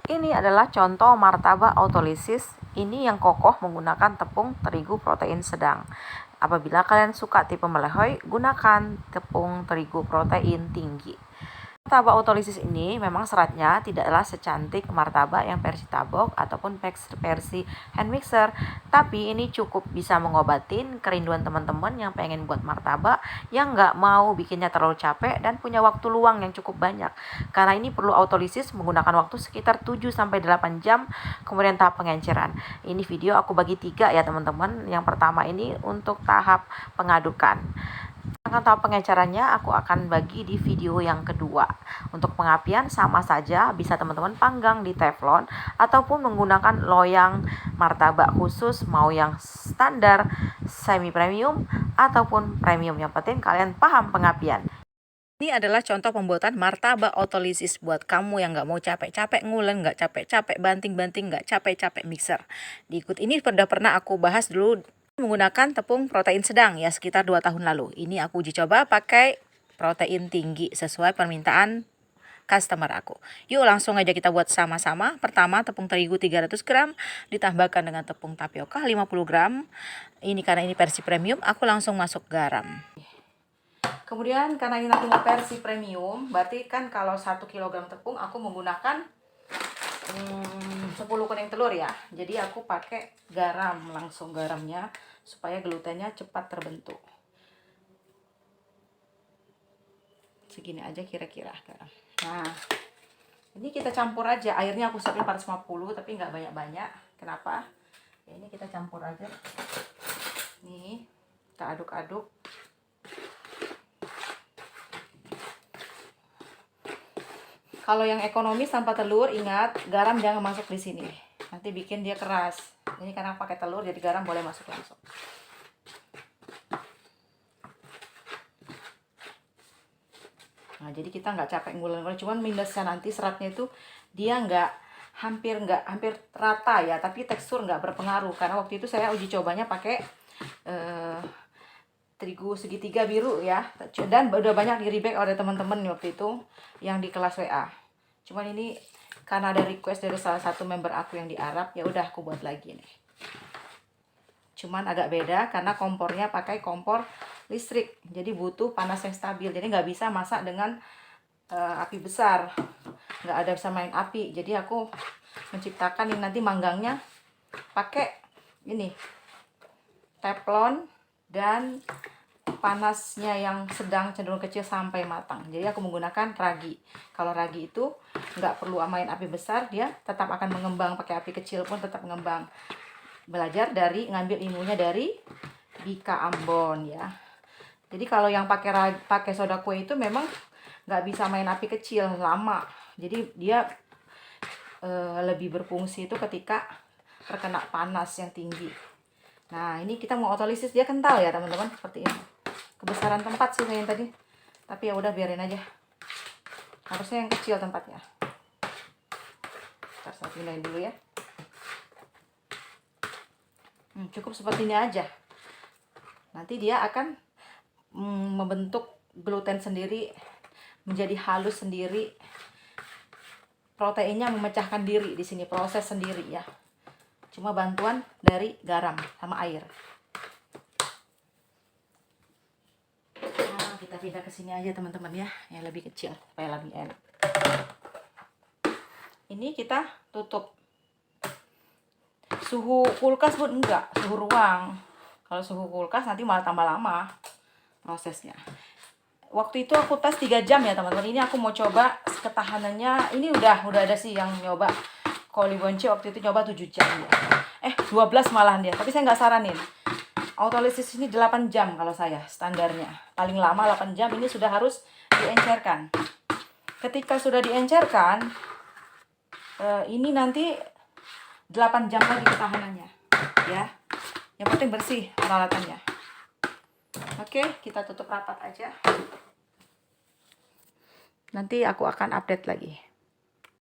Ini adalah contoh martabak autolisis. Ini yang kokoh menggunakan tepung terigu protein sedang. Apabila kalian suka tipe melehoy, gunakan tepung terigu protein tinggi. Martabak autolisis ini memang seratnya tidaklah secantik martabak yang versi tabok ataupun versi hand mixer, tapi ini cukup bisa mengobatin kerinduan teman-teman yang pengen buat martabak yang nggak mau bikinnya terlalu capek dan punya waktu luang yang cukup banyak. Karena ini perlu autolisis menggunakan waktu sekitar 7-8 jam, kemudian tahap pengenceran. Ini video aku bagi 3 ya teman-teman. Yang pertama ini untuk tahap pengadukan. Tahap pengecarannya aku akan bagi di video yang kedua. Untuk pengapian sama saja, bisa teman-teman panggang di teflon ataupun menggunakan loyang martabak khusus, mau yang standar, semi premium ataupun premium. Yang penting kalian paham pengapian. Ini adalah contoh pembuatan martabak autolisis buat kamu yang nggak mau capek-capek ngulen, nggak capek-capek banting-banting, nggak capek-capek mixer. Di ikut ini pernah aku bahas dulu menggunakan tepung protein sedang ya sekitar 2 tahun lalu. Ini aku uji coba pakai protein tinggi sesuai permintaan customer aku. Yuk langsung aja kita buat sama-sama. Pertama tepung terigu 300 gram ditambahkan dengan tepung tapioka 50 gram. Ini karena ini versi premium, aku langsung masuk garam. Kemudian karena ini aku mau versi premium, berarti kan kalau 1 kg tepung aku menggunakan 10 kuning telur ya. Jadi aku pakai garam, langsung garamnya supaya glutennya cepat terbentuk. Segini aja kira-kira garam. Nah, ini kita campur aja. Airnya aku siapin 450 tapi nggak banyak-banyak. Kenapa? Ya, ini kita campur aja. Nih, kita aduk-aduk. Kalau yang ekonomis tanpa telur, ingat garam jangan masuk di sini. Nanti bikin dia keras. Ini karena pakai telur, jadi garam boleh masuk langsung. Nah, jadi kita nggak capek ngulen-ngulen. Cuman minusnya nanti seratnya itu dia hampir rata ya, tapi tekstur nggak berpengaruh. Karena waktu itu saya uji cobanya pakai terigu segitiga biru ya, dan udah banyak di reback oleh teman-teman waktu itu yang di kelas WA. Cuman ini karena ada request dari salah satu member aku yang di Arab, ya udah aku buat lagi nih. Cuman agak beda karena kompornya pakai kompor listrik, jadi butuh panas yang stabil. Jadi nggak bisa masak dengan api besar, nggak ada bisa main api. Jadi aku menciptakan ini nanti manggangnya pakai ini teflon dan panasnya yang sedang cenderung kecil sampai matang. Jadi aku menggunakan ragi. Kalau ragi itu nggak perlu main api besar, dia tetap akan mengembang. Pakai api kecil pun tetap mengembang. Belajar dari ngambil ilmunya dari Bika Ambon ya. Jadi kalau yang pakai soda kue itu memang nggak bisa main api kecil lama. Jadi dia lebih berfungsi itu ketika terkena panas yang tinggi. Nah, ini kita mau autolisis, dia kental ya teman-teman, seperti ini. Kebesaran tempat sih yang tadi, tapi ya udah biarin aja. Harusnya yang kecil tempatnya. Ntar saya pindahin dulu ya. Cukup seperti ini aja. Nanti dia akan membentuk gluten sendiri, menjadi halus sendiri. Proteinnya memecahkan diri di sini, proses sendiri ya. Cuma bantuan dari garam sama air. Nah, kita pindah ke sini aja teman-teman ya, yang lebih kecil supaya lebih enak. Ini kita tutup. Suhu kulkas pun enggak, suhu ruang. Kalau suhu kulkas nanti malah tambah lama prosesnya. Waktu itu aku tes 3 jam ya teman-teman. Ini aku mau coba ketahanannya. Ini udah ada sih yang nyoba. Koli Bonce waktu itu nyoba 7 jam ya. 12 malahan dia, tapi saya nggak saranin. Autolisis ini 8 jam kalau saya standarnya. Paling lama 8 jam, ini sudah harus diencerkan. Ketika sudah diencerkan, ini nanti 8 jam lagi ketahanannya ya. Yang penting bersih peralatannya. Oke, kita tutup rapat aja. Nanti aku akan update lagi.